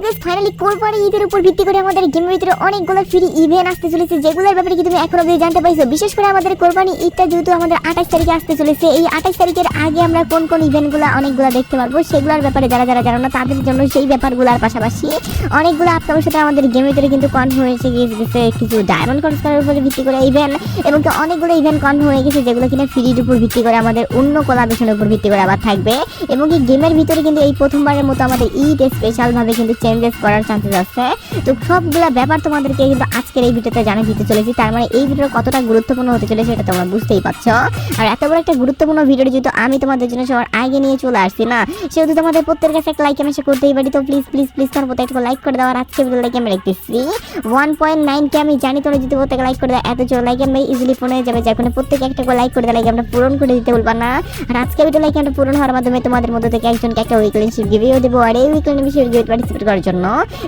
Guys finally কোরবানি ঈদের উপর ভিত্তি করে আমাদের গেমের ভিতরে অনেকগুলো ফ্রি ইভেন্ট আসতে চলেছে, যেগুলোর ব্যাপারে কি তুমি এখনো অবধি জানতে পাইছো। বিশেষ করে আমাদের কোরবানি ঈদটা যেহেতু আমাদের 28 তারিখে আসতে চলেছে, এই 28 তারিখের আগে আমরা কোন কোন ইভেন্টগুলো অনেকগুলো দেখতে পারবো, সেগুলোর ব্যাপারে যারা যারা জানো না তাদের জন্য সেই ব্যাপারগুলোর পাশাপাশি অনেকগুলো আপকামের সাথে আমাদের গেমের ভিতরে কিন্তু কনফার্ম হয়েছে গিয়েছে কিছু ডায়মন্ড কনস্কারের উপরে ভিত্তি করে ইভেন্ট, এবং অনেকগুলো ইভেন্ট কনফার্ম হয়ে গেছে যেগুলো কিনা ফ্রির উপর ভিত্তি করে আমাদের অন্য কোলাবরেশনের উপর ভিত্তি করে আবার থাকবে। এবং এই গেমের ভিতরে কিন্তু এই প্রথমবারের মতো আমাদের ঈদ স্পেশাল ভাবে কিন্তু চেঞ্জেস করার চান্সেস আছে। তো সবগুলা ব্যাপার তোমাদেরকে কিন্তু আজকের এই ভিডিওতে জানিয়ে দিতে চলেছি। তার মানে এই ভিডিও কতটা গুরুত্বপূর্ণ হতে চলেছে এটা তোমরা বুঝতেই পারছো। আর এত বড় একটা গুরুত্বপূর্ণ ভিডিও যেহেতু আমি তোমাদের জন্য সবার আগে নিয়ে চলে আসছি না, সেহেতু তোমাদের প্রত্যেকের কাছে একটা লাইক আমি করতেই পারি। তো প্লিজ প্লিজ প্লিজ তোমরা প্রত্যেকটা লাইক করে দাও। আর আজকে ভিডিও লাইক আমি রাখতেছি 1.9 কে। আমি জানি তোমরা যদি প্রত্যেকে লাইক করে দাও এত জোর লাইক আমি ইজিলি ফোনে যাবে, যখন প্রত্যেকে একটা করে লাইক করে দাও, লাইক আমরা পূরণ করে দিতে বলবা না। আর আজকে ভিডিও লাইক আমরা পূরণ হওয়ার মাধ্যমে তোমাদের মধ্যে থেকে একজনকে একটা উইকলি শিপ গিভেও দেবো। আর এই উইকলি বিষয়ে পার্টিসিপেট করার জন্য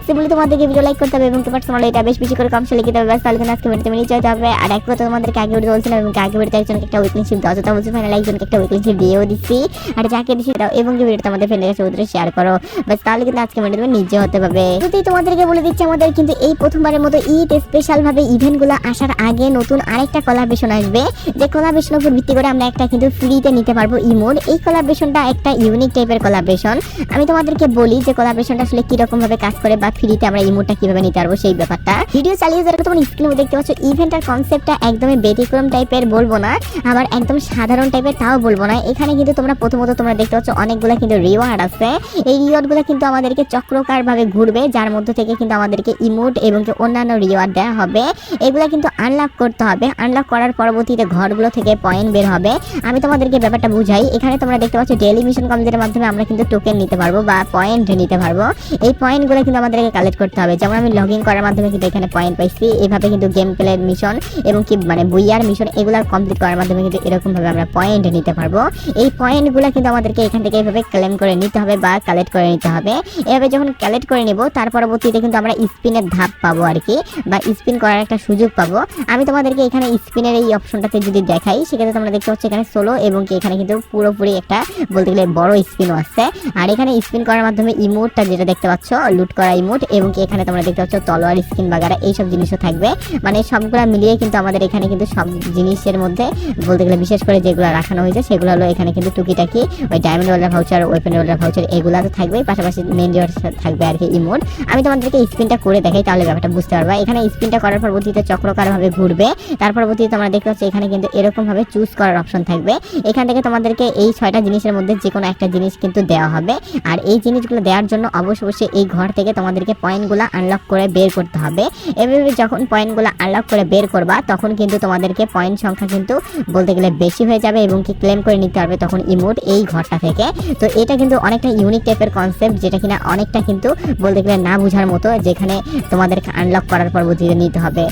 সিম্পলি তোমাদেরকে ভিডিও লাইক করতে হবে এবং পার্সোনালি এটা বেশ বেশি করে কমসে লিখে দেবে, তাহলে কিন্তু আজকে ভিডিওতে নিয়ে যেতে হবে। আর এক কথা তোমাদেরকে আগে ভিডিও বলছিলাম এবং আগে ভিডিওতে একজনকে একটা উইকলি শিপ দাও, যেটা বলছি ফাইনালি একজনকে একটা উইকলি শিপ দিয়েও দিচ্ছি। আর যাকে দিচ্ছি দাও এবং ভিডিওটা তোমাদের ফ্রেন্ডের কাছে ওদের শেয়ার করো, বাস তাহলে কিন্তু আজকে ভিডিও তুমি নিজে হতে পারবে। যদি তোমাদেরকে বলে দিচ্ছি আমাদের কিন্তু এই প্রথমবারের মতো ঈদ স্পেশাল ভাবে ইভেন্টগুলো আসার আগে নতুন আরেকটা কোলাবরেশন আসবে, যে কোলাবরেশনের উপর ভিত্তি করে আমরা একটা কিন্তু ফ্রিতে নিতে পারবো ইমোট। এই কোলাবরেশনটা একটা ইউনিক টাইপের কোলাবরেশন। আমি তোমাদেরকে বলি যে কোলাবরেশনটা আসলে কি রকম ভাবে কাজ করে বা ফ্রিতে আমরা ইমোটটা কিভাবে নিতে পারবো সেই ব্যাপারটা। ভিডিও চালিয়ে যারা তোমরা স্ক্রিনে দেখতে পাচ্ছ, ইভেন্টের কনসেপ্টটা একদমই ব্যতিক্রম টাইপের বলবো না, আবার একদম সাধারণ টাইপের তাও বলবো না। এখানে কিন্তু তোমরা প্রথমত তোমরা দেখতে পাচ্ছ অনেকগুলো কিন্তু রিওয়ার্ড আছে। এই রিওয়ার্ডগুলো কিন্তু আমাদেরকে চক্রকার ভাবে ঘুরবে, যার মধ্যে থেকে কিন্তু আমাদেরকে ইমোট এবং অন্যান্য রিওয়ার্ড দেওয়া হবে। এগুলো কিন্তু আনলক করতে হবে। আনলক করার পরবর্তীতে ঘরগুলো থেকে পয়েন্ট বের হবে। আমি তোমাদেরকে ব্যাপারটা বুঝাই। এখানে তোমরা দেখতে পাচ্ছ ডেইলি মিশন কমপ্লিটের মাধ্যমে আমরা কিন্তু টোকেন নিতে পারবো বা পয়েন্ট নিতে পারবো। এই পয়েন্টগুলো কিন্তু আমাদেরকে কালেক্ট করতে হবে। যেমন আমি লগ ইন করার মাধ্যমে কিন্তু এখানে পয়েন্ট পাইছি। এইভাবে কিন্তু গেম প্লে মিশন এবং কি মানে বুইয়ার মিশন এগুলো কমপ্লিট করার মাধ্যমে কিন্তু এরকম ভাবে আমরা পয়েন্ট নিতে পারবো। এই পয়েন্টগুলো কিন্তু আমাদেরকে এখান থেকে এইভাবে ক্লেম করে নিতে হবে বা কালেক্ট করে নিতে হবে। এভাবে যখন কালেক্ট করে নেব তার পরবর্তীতে কিন্তু আমরা স্পিনের ধাপ পাবো আর কি, বা স্পিন করার একটা সুযোগ পাবো। আমি তোমাদেরকে এখানে স্পিনের এই অপশনটাতে যদি দেখাই, সেক্ষেত্রে তোমরা দেখতে পাচ্ছ এখানে সোলো এবং কি এখানে কিন্তু পুরোপুরি একটা বলতে গেলে বড় স্পিনও আছে। আর এখানে স্পিন করার মাধ্যমে ইমোটটা যেটা দেখতে পাচ্ছ লুট করা ইমোট, এবং কি এখানে তোমরা দেখতে পাচ্ছ তলোয়ার স্কিন বাগারা এইসব জিনিসও থাকবে। মানে সবগুলা মিলিয়ে কিন্তু আমাদের এখানে কিন্তু সব জিনিসের মধ্যে বলতে গেলে বিশেষ করে যেগুলো রাখানো হয়েছে সেগুলো হলো এখানে কিন্তু টুকিটাকি ওই ডায়মন্ড ওয়ালার ভাউচার, ওয়েপন ওয়ালার ভাউচার এগুলো তো থাকবে, পাশাপাশি মেন রিওয়ার্ড থাকবে আর কি ইমোট। আমি তোমাদেরকে স্পিনটা করে দেখাই, তাহলে ব্যাপারটা বুঝতে পারবা। এখানে স্পিনটা করার পরবর্তীতে চক্রকার ভাবে ঘুরবে। তার পরবর্তীতে তোমরা দেখতে পাচ্ছ এখানে কিন্তু এরকম ভাবে চুজ করার অপশন থাকবে। এখান থেকে তোমাদেরকে এই 6টা জিনিসের মধ্যে যে কোনো একটা জিনিস কিন্তু দেওয়া হবে। আর এই জিনিসগুলো দেওয়ার জন্য অবশ্যই এই ঘর থেকে তোমাদেরকে পয়েন্টগুলো আনলক করে বের করতে হবে। এভাবে যখন পয়েন্টগুলো আনলক করে বের করবা তখন কিন্তু তোমাদেরকে পয়েন্ট সংখ্যা কিন্তু বলতে গেলে বেশি হয়ে যাবে এবং কি ক্লেম করে নিতে পারবে তখন ইমোট এই ঘরটা থেকে। তো এটা কিন্তু অনেকটা ইউনিক টাইপের কনসেপ্ট, যেটা কিনা অনেকটা কিন্তু বলতে গেলে না বোঝার মতো, যেখানে তোমাদেরকে আনলক করার পরবর্তীতে নিতে হবে।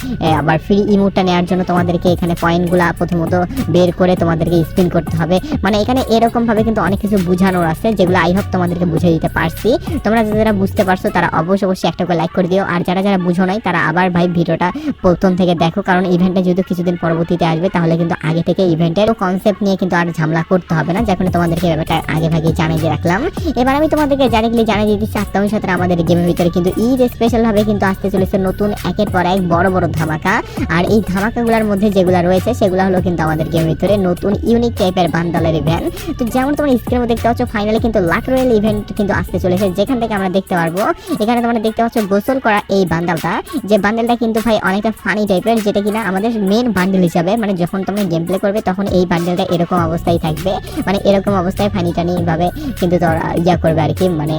আবার ফ্রি ইমোটটা নেওয়ার জন্য তোমাদেরকে এখানে পয়েন্টগুলো প্রথমত বের করে তোমাদেরকে স্পিন করতে হবে। মানে এখানে এরকম ভাবে কিন্তু অনেক কিছু বোঝানোর আছে, যেগুলো আই হোপ তোমাদেরকে বুঝিয়ে দিতে পারছি। তোমরা যারা বুঝতে পারছো তারা অবশ্যই একটা করে লাইক করে দিও। আর যারা যারা বুঝো নাই তারা আবার ভাই ভিডিওটা প্রথম থেকে দেখো, কারণ ইভেন্টটা যেহেতু কিছুদিন পরবর্তীতে আসবে, তাহলে কিন্তু আগে থেকে ইভেন্টের কনসেপ্ট নিয়ে কিন্তু আর ঝামেলা করতে হবে না, যখন তোমাদেরকে ব্যাপারটা আগে ভাগে জানিয়ে দিয়ে রাখলাম। এবার আমি তোমাদেরকে ডাইরেক্টলি জানিয়ে দিচ্ছি আত্মামের সাথে আমাদের গেমের ভিতরে কিন্তু ঈদ স্পেশাল ভাবে কিন্তু আসতে চলেছে নতুন একের পর এক বড় বড় ধামাকা। আর এই ধামাকাগুলোর মধ্যে যেগুলো রয়েছে সেগুলো হলো কিন্তু আমাদের গেমের ভিতরে নতুন ইউনিক টাইপের বান্ডালের ইভেন্ট। তো যেমন তোমরা স্ক্রিনে দেখতে পাচ্ছ ফাইনালি কিন্তু লাক রয়্যাল ইভেন্ট কিন্তু আসতে চলেছে, যেখান থেকে আমরা দেখতে পারবো এখানে তোমরা দেখতে পাচ্ছ গোসল করা এই বান্ডেলটা। যে বান্ডেলটা কিন্তু ভাই অনেকটা ফানি টাইপের, যেটা কিনা আমাদের মেন বান্ডেল হিসাবে, মানে যখন তোমরা গেম প্লে করবে তখন এই বান্ডেলটা এরকম অবস্থায় থাকবে, মানে এরকম অবস্থায় ফানি টানি ভাবে কিন্তু তোমরা ইয়া করবে আর কি, মানে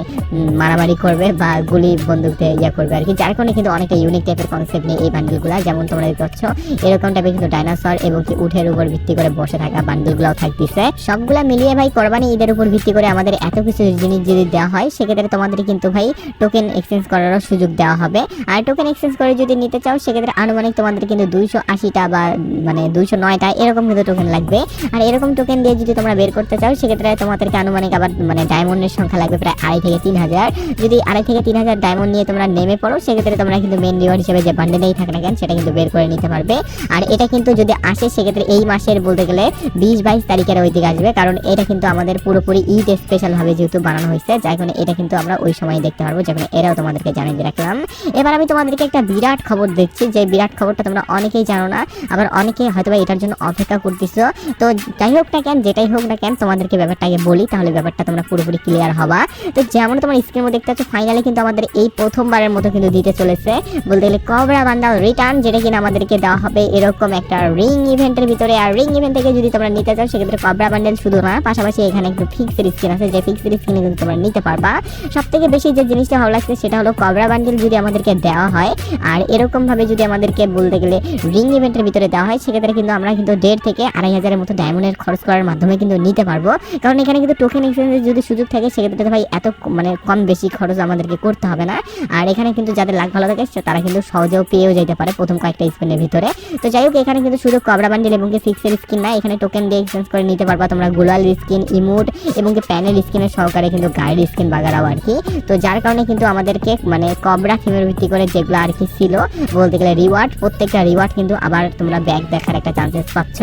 মারামারি করবে বা গুলি বন্দুক দিয়ে ইয়া করবে আর কি, যার কারণে কিন্তু অনেকটা ইউনিক টাইপের কনসেপ্ট নিয়ে এই বান্ডেলগুলো। যেমন তোমরা দেখতে পাচ্ছ এরকম টাইপের কিন্তু ডাইনোসর এবং কি উঠের উপর ভিত্তি করে বসে থাকা বান্ডেলগুলোও থাকতেছে। সবগুলা মিলিয়ে ভাই কোরবানি ঈদের উপর ভিত্তি করে আমাদের এত কিছু জিনিস যদি দেওয়া হয়, সেক্ষেত্রে তোমাদের কিন্তু ভাই টোকেন এক্সচেঞ্জ করারও সুযোগ দেওয়া হবে। আর টোকেন এক্সচেঞ্জ করে যদি নিতে চাও সেক্ষেত্রে আনুমানিক তোমাদের কিন্তু 280টা বা মানে 209টা এরকম কিন্তু টোকেন লাগবে। আর এরকম টোকেন দিয়ে যদি তোমরা বের করতে চাও সেক্ষেত্রে তোমাদেরকে আনুমানিক আবার মানে ডায়মন্ডের সংখ্যা লাগবে প্রায় 2.5 থেকে 3,000। যদি 2.5 থেকে 3,000 ডায়মন্ড নিয়ে তোমরা নেমে পড়ো, সেক্ষেত্রে তোমরা কিন্তু মেন রিওয়ার্ড হিসেবে যে বান্ডেলেই থাকে না কেন সেটা কিন্তু বের করে নিতে পারবে। আর এটা কিন্তু যদি আসে সেক্ষেত্রে এই মাসের বলতে গেলে 20-22 তারিখের ওই দিকে আসবে, কারণ এটা কিন্তু আমাদের পুরোপুরি ঈদ স্পেশাল ভাবে যেহেতু বানানো হয়েছে, যার কারণে এটা কিন্তু আমরা ওই সময় দেখতে পারবো, যেখানে এরাও তোমাদেরকে জানিয়ে দিয়ে রাখলাম। এবার আমি তোমাদেরকে একটা বিরাট খবর দিচ্ছি, যে বিরাট খবরটা তোমরা অনেকেই জানো না, আবার অনেকেই হয়তো এটার জন্য অপেক্ষা করতেছো। তো যাই হোক না কেন, যেটাই হোক না কেন, তোমাদেরকে ব্যাপারটা আগে বলি, তাহলে ব্যাপারটা তোমরা পুরোপুরি ক্লিয়ার হবা। তো যেমন তোমার স্ক্রিনের মধ্যে দেখতে পাচ্ছ, ফাইনালি কিন্তু আমাদের এই প্রথমবারের মতো কিন্তু দিতে চলেছে বলতে গেলে কবরা বান্ডেল রিটার্ন, যেটা কিনা আমাদেরকে দেওয়া হবে এরকম একটা রিং ইভেন্টের ভিতরে। আর রিং ইভেন্ট থেকে যদি তোমরা নিতে চাও সেক্ষেত্রে কবরা বান্ডেল শুধু না, পাশাপাশি এখানে একটু ফিক্সড স্কিন আছে, যে ফিক্সড স্কিনে কিন্তু তোমরা নিতে পারবা। সব থেকে বেশি যে জিনিসটা ভালো লাগছে সেটা হলো কবরা বান্ডেল যদি আমাদেরকে দেওয়া হয়, আর এরকম ভাবে যদি আমাদেরকে বলতে গেলে রিং ইভেন্টের ভিতরে দেওয়া হয়, সেক্ষেত্রে কিন্তু আমরা কিন্তু 1.5 থেকে 2,500 মতো ডায়মন্ডের খরচ করার মাধ্যমে কিন্তু নিতে পারবো। কারণ এখানে কিন্তু টোকেন এক্সচেঞ্জের যদি সুযোগ থাকে সেক্ষেত্রে ভাই এত মানে কম বেশি খরচ আমাদেরকে করতে হবে না। আর এখানে কিন্তু যাদের লাক ভালো থাকে তারা কিন্তু সহজেও পেয়েও যেতে পারে প্রথম কয়েকটা স্পিনের ভিতরে। তো যাই হোক, এখানে কিন্তু শুধু কবরা বান্ডেল এবং ফিক্সের স্কিন না, এখানে টোকেন দিয়ে এক্সচেঞ্জ করে নিতে পারবা তোমরা গ্লোয়াল স্কিন, ইমোট এবং প্যানেল স্কিনের সহকারে কিন্তু গাইড স্কিন বাগারাও আর কি। তো যার কারণে কিন্তু আমাদেরকে মানে কবরা থিমের ভিত্তি করে যেগুলো আর কি ছিল বলতে গেলে রিওয়ার্ড, প্রত্যেকটা রিওয়ার্ড কিন্তু আবার তোমরা ব্যাক দেখার একটা চান্সেস পাচ্ছ।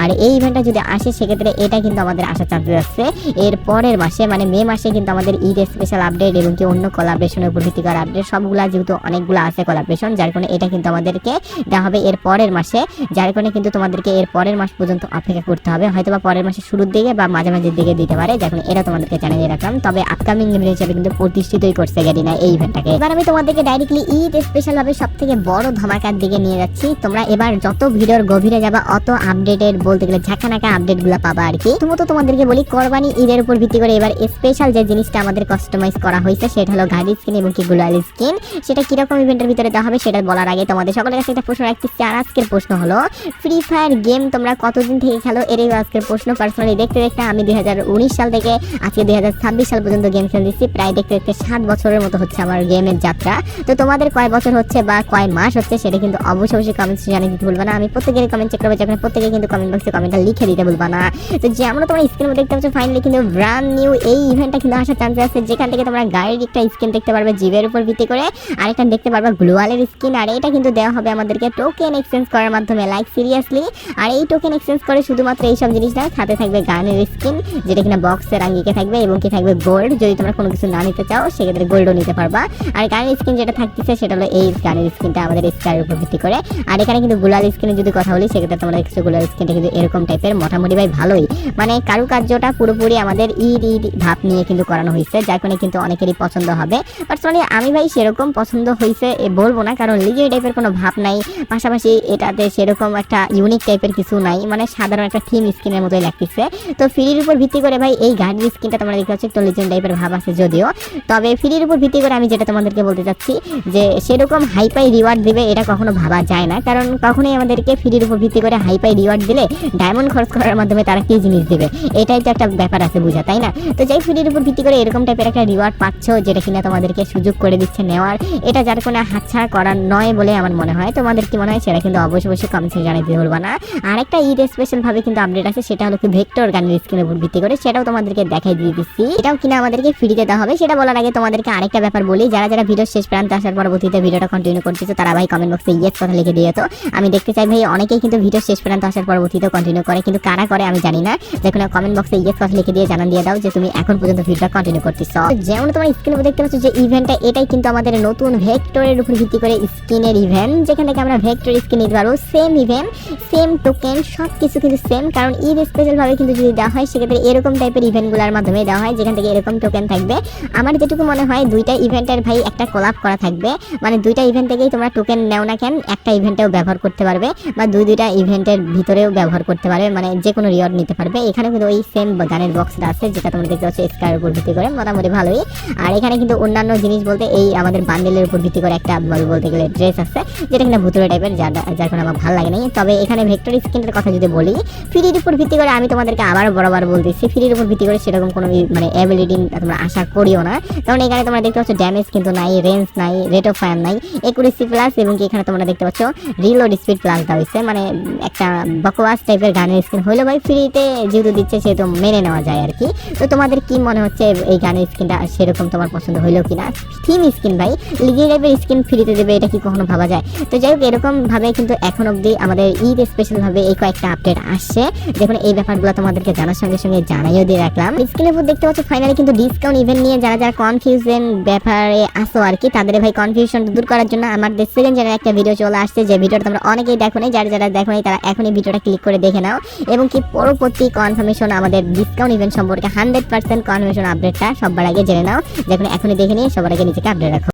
আর এই ইভেন্টটা যদি আসে সেক্ষেত্রে এটা কিন্তু আমাদের আসার চান্সেস আছে এর পরের মাসে, মানে মে মাসে কিন্তু আমাদের ঈদ স্পেশাল আপডেট এবং কি অন্য কোলাবরেশনের উপর ভিত্তি করা আপডেট সবগুলা যেহেতু অনেকগুলো আছে কোলাবরেশন, যার কারণে এটা কিন্তু আমাদেরকে দেওয়া হবে এর পরের মাসে। যার কারণে কিন্তু তোমাদেরকে এর পরের মাস পর্যন্ত অপেক্ষা করতে হবে, হয়তো বা পরের মাসের শুরুর দিকে বা মাঝামাঝির দিকে দিতে পারে, যার কারণে এটা তোমাদেরকে জানিয়ে রাখলাম। তবে আপকামিং ইভেন্ট হিসেবে কিন্তু প্রতিষ্ঠিতই করছে গ্যারিনা এই ইভেন্টটাকে। এবার আমি তোমাদেরকে ডাইরেক্টলি ঈদ স্পেশাল ভাবে সব থেকে বড় ধামাকার দিকে নিয়ে যাচ্ছি। তোমরা এবার যত ভিডিওর গভীরে যাবা অত আপডেটেড বলতে গেলে ঝাঁকানাকা আপডেট গুলা পাবা আর কি। তো তোমাদেরকে বলি, কোরবানি ঈদের উপর ভিত্তি করে এবার স্পেশাল যে জিনিসটা আমাদের কাস্টমাইজ করা হয়েছে সেটা হলো গাড়ি স্কিন এবং কি গ্লোয়াল স্কিন। সেটা কিরকম ইভেন্টের ভিতরে দেওয়া হবে সেটা বলার আগে তোমাদের সকলের কাছে একটা প্রশ্ন রাখতেছি। আর আজকের প্রশ্ন হলো, ফ্রি ফায়ার গেম তোমরা কতদিন থেকে খেলো? এরই আজকের প্রশ্ন। পার্সোনালি দেখতে দেখতে আমি 2019 সাল থেকে আজকে 2026 সাল পর্যন্ত গেম খেলতেছি। প্রায় দেখতে দেখতে 7 বছরের মতো হচ্ছে আমার গেমের যাত্রা। তো তোমাদের কয় বছর হচ্ছে বা কয় মাস হচ্ছে সেটা কিন্তু অবশ্যই কমেন্টসে জানিয়ে দিতে ভুলবা না। আমি প্রত্যেকের কমেন্ট চেক করবো, যখন প্রত্যেকে কিন্তু কমেন্ট বক্সে কমেন্টটা লিখে দিতে ভুলবা না। তো যেমন তোমরা স্ক্রিনে দেখতে পাচ্ছ, ফাইনালি কিন্তু ব্র্যান্ড নিউ এই ইভেন্টটা কিন্তু আসার চান্স আছে, যেখান থেকে তোমরা গাড়ির একটা স্কিন দেখতে পারবে জিভের উপর ভিত্তি করে, আর একটা দেখতে পারবে গ্লোয়ালের স্কিন। আর এটা কিন্তু দেওয়া হবে আমাদেরকে টোকেন এক্সচেঞ্জ করার মাধ্যমে, লাইক সিরিয়াসলি। আর এই টোকেন এক্সচেঞ্জ করে শুধুমাত্র এইসব জিনিস না, সাথে থাকবে গানের স্কিন যেটা কিনা বক্সের আঙ্গিকে থাকবে, এবং কি থাকবে গোল্ড। যদি তোমরা কোনো কিছু না নিতে চাও সেক্ষেত্রে গোল্ডও নিতে পারবা। আর গানের স্কিন যেটা থাকতেছে সেটা হলো এই গানের স্কিনটা আমাদের স্কারের উপর ভিত্তি করে। আর এখানে কিন্তু গ্লোয়াল স্কিনের যদি কথা বলি সেক্ষেত্রে তোমরা দেখছো গ্লোয়াল স্কিনটা কিন্তু এরকম টাইপের, মোটামুটি ভাই ভালোই, মানে কারুকার্যটা পুরোপুরি আমাদের ঈদ ভাব নিয়ে কিন্তু করানো হয়েছে, যার কারণে কিন্তু অনেকেরই পছন্দ হবে। পার্সোনালি আমি ভাই সেরকম পছন্দ হয়েছে বলবো না, কারণ লিজের টাইপের কোনো ভাব নাই, পাশাপাশি এটাতে সেরকম একটা ইউনিক টাইপের কিছু নাই, মানে সাধারণ একটা থিম স্কিনের মতোই লাগতেছে। তো ফ্রির উপর ভিত্তি করে ভাই এই গাড়ির স্কিনটা তোমরা দেখতে পাচ্ছ একটু লিজেন্ড টাইপের ভাব আছে যদিও, তবে ফ্রির উপর ভিত্তি করে আমি যেটা তোমাদেরকে বলতে চাচ্ছি যে সেরকম হাইপাই রিওয়ার্ড দিবে এটা কখনো ভাবা যায় না, কারণ কখনোই আমাদেরকে ফ্রির উপর ভিত্তি করে হাইপাই রিওয়ার্ড দিলে ডায়মন্ড খরচ করার মাধ্যমে তারা কি জিনিস দেবে, এটাই তো একটা ব্যাপার আছে বুঝা, তাই না? তো যাই ফ্রির উপর ভিত্তি করে এরকম টাইপের একটা রিওয়ার্ড পাচ্ছ যেটা কিনা তোমাদেরকে সুযোগ করে দিচ্ছে নেওয়ার, এটা যার কোনো হাতছাড়া করার নয় বলে আমার মনে হয়। তোমাদের কি মনে হয় সেটা কিন্তু অবশ্যই কমেন্টে জানাতে ভুলবা না। আর একটা ঈদ স্পেশাল ভাবে কিন্তু আপডেট আছে, সেটা হলো কি ভেক্টর গানের স্কিনের উপর ভিত্তি করে, সেটাও তোমাদেরকে দেখাই দিয়ে দিচ্ছি। এটাও কিনা আমাদেরকে ফ্রিতে দেওয়া হবে। সেটা বলার আগে তোমাদেরকে আরেকটা ব্যাপার বলি, যারা যারা ভিডিও শেষ প্রান্তে আসার পরবর্তীতে ভিডিওটা কন্টিনিউ করতেছে তারা ভাই কমেন্ট বক্সে ইয়েস কথা লিখে দিয়ে তো আমি দেখতে চাই ভাই অনেকেই কিন্তু ভিডিও শেষ পর্যন্ত আসার পরবর্তীতে কন্টিনিউ করে, কিন্তু কারা করে আমি জানি না। দেখুন কমেন্ট বক্সে ইয়েস কথা লিখে দিয়ে জানান দিয়ে দাও যে তুমি এখন পর্যন্ত ভিডিওটা কন্টিনিউ করতেছো। যেমন তোমার স্ক্রিনে উপর দেখতে পাচ্ছ যে ইভেন্টটা, এটাই কিন্তু আমাদের নতুন ভেক্টরের উপর ভিত্তি করে স্কিনের ইভেন্ট, যেখান থেকে আমরা ভেক্টর স্কিন নিতে পারবো। সেম ইভেন্ট, সেম টোকেন, সব কিছু কিন্তু সেম, কারণ ঈদ স্পেশাল ভাবে কিন্তু যদি দেওয়া হয় সেক্ষেত্রে এরকম টাইপের ইভেন্টগুলোর মাধ্যমে দেওয়া হয়, যেখান থেকে এরকম টোকেন থাকবে। আমার যেটুকু মনে হয় দুইটা ইভেন্টের ভাই একটা কোলাপ করা থাকবে, মানে দুইটা ইভেন্ট থেকেই তোমরা টোকেন নেও না কেন একটা ইভেন্টেও ব্যবহার করতে পারবে, বা দুইটা ইভেন্টের ভিতরেও ব্যবহার করতে পারবে, মানে যে কোনো রিওয়ার্ড নিতে পারবে। এখানে কিন্তু ওই সেম গানের বক্সটা আছে যেটা তোমরা দেখতে পাচ্ছ স্কারের উপর ভিত্তি করে, মোটামুটি ভালোই। আর এখানে কিন্তু অন্যান্য জিনিস বলতে এই আমাদের বান্ডেলের উপর ভিত্তি করে একটা বলতে গেলে ড্রেস আছে যেটা কিনা ভুতুরে টাইপের, যার কারণে আমার ভালো লাগে নাই। তবে এখানে ভেক্টর স্কিনের কথা যদি বলি, ফ্রির উপর ভিত্তি করে আমি তোমাদেরকে আবারও বরাবর বলতেছি, ফ্রির উপর ভিত্তি করে সেরকম কোনো মানে অ্যাবিলিটি তোমরা আশা করিও না, কারণ এখানে তোমরা দেখতে পাচ্ছ ড্যামেজ কিন্তু নাই, রেঞ্জ নাই, রেট অফ ফায়ার নাই, একুরেসি প্লাস, এবং কি এখানে তোমরা দেখতে পাচ্ছ রিলোড স্পিড প্লাস দেওয়া হয়েছে, মানে একটা বকওয়াস টাইপের গানের স্কিন হইলো ভাই ফ্রিতে যেহেতু দিচ্ছে সেহেতু মেনে নেওয়া যায় আর কি। তো তোমাদের কি মনে হচ্ছে এই গানের স্কিনটা সেরকম তোমার পছন্দ হইলো কিনা? থিম স্কিন ভাই লিজি টাইপের স্কিন ফ্রিতে দেবে এটা কি কখনো ভাবা যায়? তো যাই হোক এরকম ভাবে কিন্তু এখন অব্দি আমাদের ঈদ স্পেশাল ভাবে এই কয়েকটা আপডেট আসছে, দেখুন এই ব্যাপারগুলো তোমাদেরকে জানার সঙ্গে সঙ্গে জানাইও দিয়ে রাখলাম। স্ক্রিনের উপর দেখতে পাচ্ছ ফাইনালি কিন্তু ডিসকাউন্ট ইভেন্ট নিয়ে যারা যারা কনফিউজ ইভেন্ট ব্যাপারে আসো আর কি, তাদের ভাই কনফিউশন দূর করার জন্য আমাদের সেকেন্ড চ্যানেলে একটা ভিডিও চলে আসছে, যে ভিডিওটা তোমরা অনেকেই দেখো নি, যারা দেখো নি তারা এখনই ভিডিওটা ক্লিক করে দেখে নাও, এবং কি পরবর্তী কনফার্মেশন আমাদের ডিসকাউন্ট ইভেন্ট সম্পর্কে 100% কনফার্মেশন আপডেটটা সবার আগে জেনে নাও। দেখুন এখনই দেখে নিয়ে সবার আগে নিজেকে আপডেট রাখো।